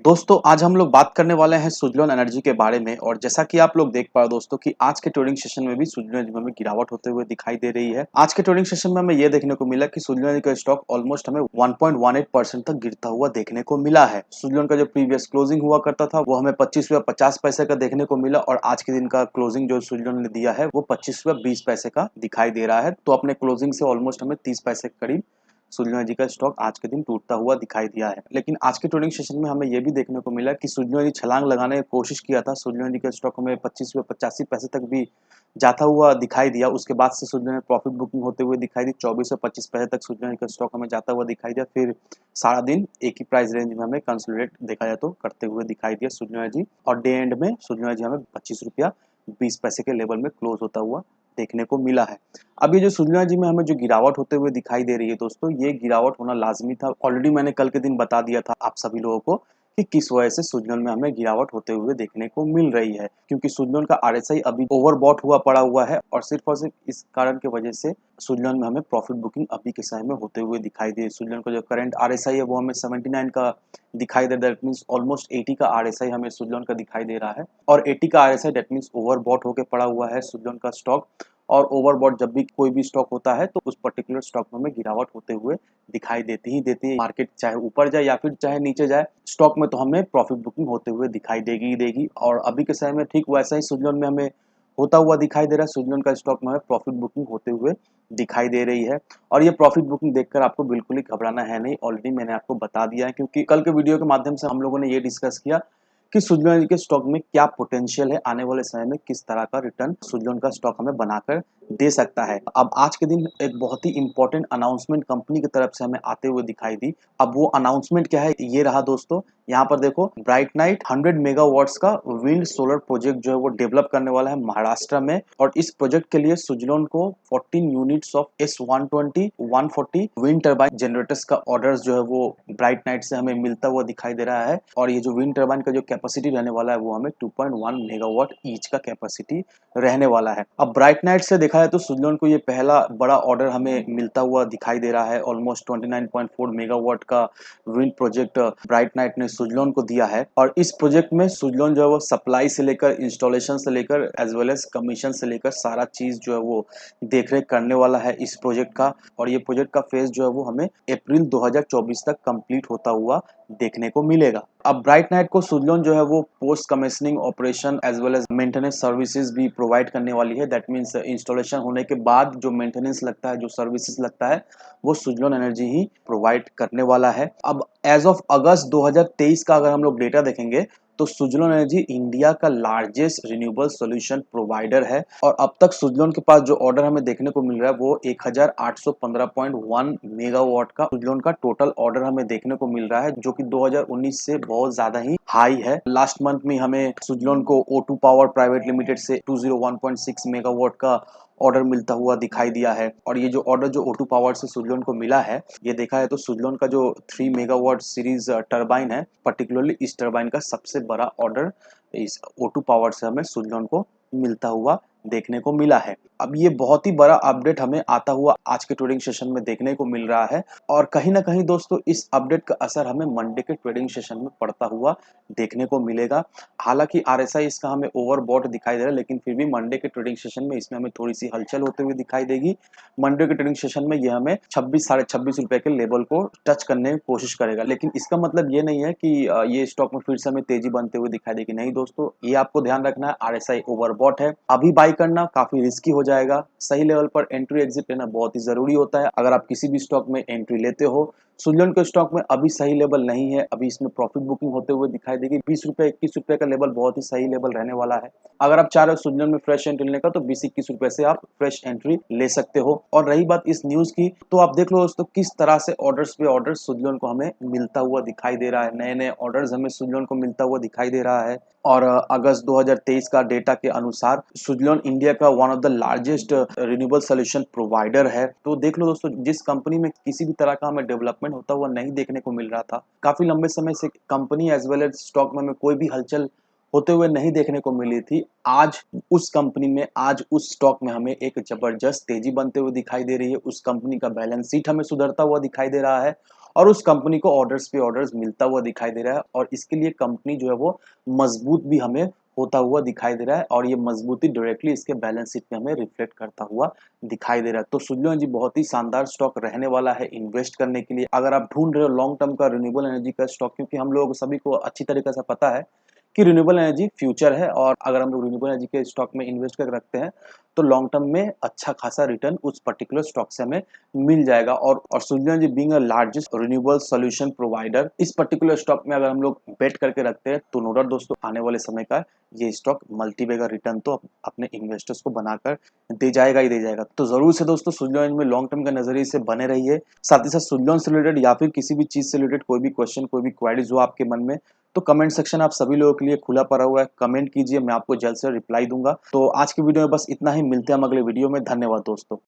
दोस्तों आज हम लोग बात करने वाले हैं सुज़लोन एनर्जी के बारे में और जैसा कि आप लोग देख पा रहे हो दोस्तों कि आज के ट्रेडिंग सेशन में भी सुज़लोन एनर्जी में गिरावट होते हुए दिखाई दे रही है। आज के ट्रेडिंग सेशन में हमें ये देखने को मिला कि सुज़लोन एनर्जी का स्टॉक ऑलमोस्ट हमें 1.18% तक गिरता हुआ देखने को मिला है। सुज़लोन का जो प्रीवियस क्लोजिंग हुआ करता था वो हमें 25 रुपया 50 पैसे का देखने को मिला और आज के दिन का क्लोजिंग जो सुज़लोन ने दिया है वो 25 रुपया 20 पैसे का दिखाई दे रहा है। तो अपने क्लोजिंग से ऑलमोस्ट हमें 30 पैसे के करीब सुज़लोन एनर्जी का स्टॉक आज के दिन टूटता हुआ दिखाई दिया है। लेकिन आज के ट्रेडिंग सेशन में हमें ये भी देखने को मिला कि सुज़लोन एनर्जी छलांग लगाने की कोशिश किया था। सुज़लोन एनर्जी का स्टॉक हमें 25 रुपये 85 पैसे तक भी जाता हुआ दिखाई दिया। उसके बाद से सुज़लोन एनर्जी प्रॉफिट बुकिंग होते हुए दिखाई दी। 24 से 25 पैसे तक सुज़लोन एनर्जी का स्टॉक हमें जाता हुआ दिखाई दिया। फिर सारा दिन एक ही प्राइस रेंज में हमें कंसोलिडेट देखा जाए तो करते हुए दिखाई दिया सुज़लोन एनर्जी और डे एंड में सुज़लोन एनर्जी हमें 25 रुपया 20 पैसे के लेवल में क्लोज होता हुआ देखने को मिला है। अब ये जो सुज़लोन एनर्जी में हमें जो गिरावट होते हुए दिखाई दे रही है दोस्तों, ये गिरावट होना लाज़मी था। ऑलरेडी मैंने कल के दिन बता दिया था आप सभी लोगों को कि किस वजह से सुज़लोन में हमें गिरावट होते हुए देखने को मिल रही है। क्योंकि सुज़लोन का आरएसआई अभी ओवरबॉट हुआ पड़ा हुआ है और सिर्फ इस कारण की वजह से सुज़लोन में हमें प्रॉफिट बुकिंग अभी के समय में होते हुए दिखाई दे। सुज़लोन का जो करंट आरएसआई है वो हमें 79 का दिखाई दे रहा है। दैट मीन्स ऑलमोस्ट 80 का आरएसआई हमें सुज़लोन का दिखाई दे रहा है और 80 का आरएसआई दैट मीन्स ओवरबॉट होके पड़ा हुआ है सुज़लोन का स्टॉक। और ओवरबॉट जब भी कोई भी स्टॉक होता है तो उस पर्टिकुलर स्टॉक में हमें गिरावट होते हुए दिखाई देती है। मार्केट चाहे ऊपर जाए या फिर चाहे नीचे जाए, स्टॉक में तो हमें प्रॉफिट बुकिंग होते हुए दिखाई देगी ही देगी। और अभी के समय में ठीक वैसा ही सुज़लोन में हमें होता हुआ दिखाई दे रहा है। सुज़लोन का स्टॉक में हमें प्रॉफिट बुकिंग होते हुए दिखाई दे रही है और ये प्रॉफिट बुकिंग देखकर आपको बिल्कुल ही घबराना है नहीं। ऑलरेडी मैंने आपको बता दिया है क्योंकि कल के वीडियो के माध्यम से हम लोगों ने ये डिस्कस किया कि सुज़लोन के स्टॉक में क्या पोटेंशियल है, आने वाले समय में किस तरह का रिटर्न सुज़लोन का स्टॉक हमें बनाकर दे सकता है। अब आज के दिन एक बहुत ही इंपॉर्टेंट अनाउंसमेंट कंपनी की तरफ से हमें आते हुए दिखाई दी। अब वो अनाउंसमेंट क्या है, ये रहा दोस्तों। यहाँ पर देखो, ब्राइट नाइट 100 मेगावाट्स का विंड सोलर प्रोजेक्ट जो है वो डेवलप करने वाला है महाराष्ट्र में और इस प्रोजेक्ट के लिए सुज़लोन को 14 units of S120 140 wind turbine generators का ऑर्डर्स जो है वो ब्राइट नाइट से हमें मिलता हुआ दिखाई दे रहा है। और ये जो विंड टर्बाइन का जो कैपेसिटी रहने वाला है वो हमें 2.1 मेगावाट ईच का कैपेसिटी रहने वाला है। अब ब्राइट नाइट से देखा है तो सुज़लोन को ये पहला बड़ा ऑर्डर हमें मिलता हुआ दिखाई दे रहा है। ऑलमोस्ट 29.4 मेगावाट का विंड प्रोजेक्ट ब्राइट नाइट ने सुज़लोन को दिया है और इस प्रोजेक्ट में सुज़लोन जो है वो सप्लाई से लेकर इंस्टॉलेशन से लेकर एज वेल एज कमीशन से लेकर सारा चीज जो है वो देखरेख करने वाला है इस प्रोजेक्ट का। और ये प्रोजेक्ट का फेज जो है वो हमें अप्रैल 2024 तक कंप्लीट होता हुआ देखने को मिलेगा। अब ब्राइट नाइट को सुज़लोन जो है वो post commissioning operation as well as maintenance services भी प्रोवाइड करने वाली है। दैट मीन्स इंस्टॉलेशन होने के बाद जो मेंटेनेंस लगता है, जो सर्विसेज लगता है, वो सुज़लोन एनर्जी ही प्रोवाइड करने वाला है। अब एज ऑफ अगस्त 2023 का अगर हम लोग डेटा देखेंगे तो सुज़लोन एनर्जी इंडिया का लार्जेस्ट रिन्यूएबल सॉल्यूशन प्रोवाइडर है और अब तक सुज़लोन के पास जो ऑर्डर हमें देखने को मिल रहा है वो 1815.1 मेगावाट का सुज़लोन का टोटल ऑर्डर हमें देखने को मिल रहा है, जो कि 2019 से बहुत ज्यादा ही हाई है। लास्ट मंथ में हमें सुज़लोन को O2 पावर प्राइवेट लिमिटेड से 201.6 मेगावाट का ऑर्डर मिलता हुआ दिखाई दिया है। और ये जो ऑर्डर जो O2 पावर से सुज़लोन को मिला है, ये देखा है तो सुज़लोन का जो 3 मेगावाट सीरीज टरबाइन है, पर्टिकुलरली इस टरबाइन का सबसे बड़ा ऑर्डर इस O2 पावर से हमें सुज़लोन को मिलता हुआ देखने को मिला है। अब ये बहुत ही बड़ा अपडेट हमें आता हुआ आज के ट्रेडिंग सेशन में देखने को मिल रहा है और कहीं ना कहीं दोस्तों इस अपडेट का असर हमें मंडे के ट्रेडिंग सेशन में पड़ता हुआ देखने को मिलेगा। हालांकि आरएसआई इसका हमें ओवरबॉट दिखाई दे रहा है, लेकिन फिर भी मंडे के ट्रेडिंग सेशन में इसमें हमें थोड़ी सी हलचल होते हुए दिखाई देगी। मंडे के ट्रेडिंग सेशन में ये हमें 26 साढ़े 26 रुपए के लेवल को टच करने की कोशिश करेगा, लेकिन इसका मतलब ये नहीं है कि ये स्टॉक में फिर से हमें तेजी बनते हुए दिखाई देगी। नहीं दोस्तों, ये आपको ध्यान रखना है, आरएसआई ओवरबॉट है। अभी बाई करना काफी रिस्की हो जाएगा। सही लेवल पर एंट्री एग्जिट लेना बहुत ही जरूरी होता है। अगर आप किसी भी स्टॉक में एंट्री लेते हो, सुज़लोन के स्टॉक में अभी सही लेवल नहीं है, अभी इसमें प्रॉफिट बुकिंग होते हुए दिखाई देगी। 20 रुपए 21 रुपए का लेवल बहुत ही सही लेवल रहने वाला है। अगर आप चाह रहे हो सुज़लोन में फ्रेश एंट्री लेने का तो 20-21 रुपए से आप फ्रेश एंट्री ले सकते हो। और रही बात इस न्यूज की, तो आप देख लो दोस्तों किस तरह से ऑर्डर्स पे ऑर्डर्स सुज़लोन को हमें मिलता हुआ दिखाई दे रहा है। नए नए ऑर्डर्स हमें सुज़लोन को मिलता हुआ दिखाई दे रहा है। और अगस्त 2023 का डेटा के अनुसार सुज़लोन इंडिया का one of the largest renewable solution provider है। तो देख लो दोस्तों, जिस कंपनी में किसी भी तरह का हमें डेवलपमेंट होता हुआ नहीं देखने को मिल रहा था, काफी लंबे समय से company as well as stock में हमें कोई भी हलचल होते हुए नहीं देखने को मिली थी, आज उस कंपनी में, आज उस स्टॉक में हमें एक जबरदस्त तेजी बनते हुए दिखाई दे रही है। उस कंपनी का बैलेंस शीट हमें सुधरता हुआ दिखाई दे रहा है और उस कंपनी को ऑर्डर्स पे ऑर्डर्स मिलता हुआ दिखाई दे रहा है और इसके लिए कंपनी जो है वो मजबूत भी हमें होता हुआ दिखाई दे रहा है और ये मजबूती डायरेक्टली इसके बैलेंस शीट में हमें रिफ्लेक्ट करता हुआ दिखाई दे रहा है। तो सुज़लोन एनर्जी बहुत ही शानदार स्टॉक रहने वाला है इन्वेस्ट करने के लिए। अगर आप ढूँढ रहे हो लॉन्ग टर्म का रिन्यूएबल एनर्जी का स्टॉक, क्योंकि हम लोगों को सभी को अच्छी तरीके से पता है कि रिन्यूएबल एनर्जी फ्यूचर है और अगर हम लोग रिन्यूएबल एनर्जी के स्टॉक में इन्वेस्ट करके रखते हैं तो लॉन्ग टर्म में अच्छा खासा रिटर्न उस पर्टिकुलर स्टॉक से हमें मिल जाएगा। और Suzlon energy being a largest renewable solution provider, इस पर्टिकुलर स्टॉक में अगर हम लोग बेट करके रखते हैं तो नो डाउट दोस्तों आने वाले समय का ये स्टॉक मल्टीबैगर रिटर्न तो अपने इन्वेस्टर्स को बनाकर दे जाएगा ही दे जाएगा। तो जरूर से दोस्तों सुज़लोन एनर्जी में लॉन्ग टर्म के नजरिए से बने रहिए। साथ ही साथ सुज़लोन से रिलेटेड या फिर किसी भी चीज से रिलेटेड कोई भी क्वेश्चन, कोई भी क्वेरीज हो आपके मन में, तो कमेंट सेक्शन आप सभी लोगों के लिए खुला पड़ा हुआ है। कमेंट कीजिए, मैं आपको जल्द से रिप्लाई दूंगा। तो आज की वीडियो में बस इतना ही, मिलते हैं हम अगले वीडियो में। धन्यवाद दोस्तों।